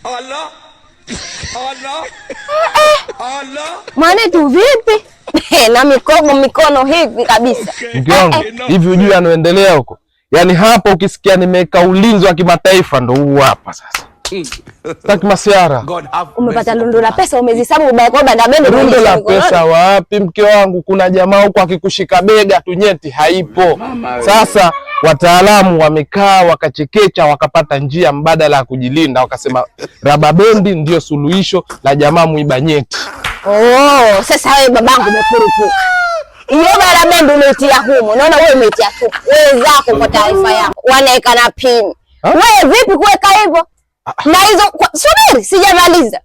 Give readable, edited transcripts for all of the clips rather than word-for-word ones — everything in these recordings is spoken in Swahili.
Allah. Allah. Allah. Mwanetu vipi? Na mikono hivi kabisa. Mke wangu, hivi ujui anaendelea huko? Yaani hapa ukisikia nimeweka ulinzi wa kimataifa ndo huu hapa sasa. Sitaki masiara. Umepata lundo la pesa umezisabu ubaya kwa banda bende. Lundo la pesa wapi mke wangu? Kuna jamaa huko akikushika bega tu nyeti haipo. Sasa wataalamu wamekaa wakachekecha wakapata njia mbadala ya kujilinda, wakasema raba bendi ndio suluhisho la jamaa muiba nyeti. Oh, sasa wewe babangu umekurupuka. Hiyo raba bendi umeitia humo. Naona wewe umeitia tu. Wewe zako kwa taarifa yako. Wanaeka na pin. Wewe vipi kuweka hivyo? Na hizo subiri sijamaliza.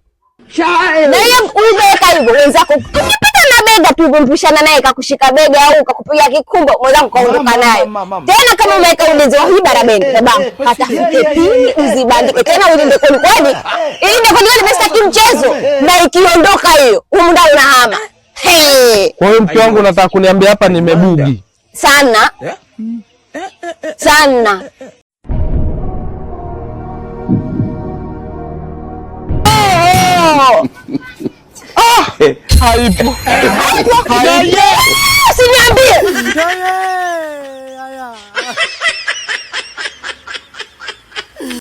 Na hiyo uliweka hivyo wenzako ukipita na bega tu umpishana naye kakushika bega au kakupiga kikumbo mwenzangu kaondoka naye. Tena kama umeweka ulinzi wa hiba rabendi babangu atafute pili uzibandike tena ulinde kweli kweli. Ilinde kweli kweli basi kimchezo na ikiondoka hiyo huko ndani unahama. Kwa hiyo mke wangu nataka kuniambia hapa nimebugi. Sana. Sana. Haipo. Usiniambie.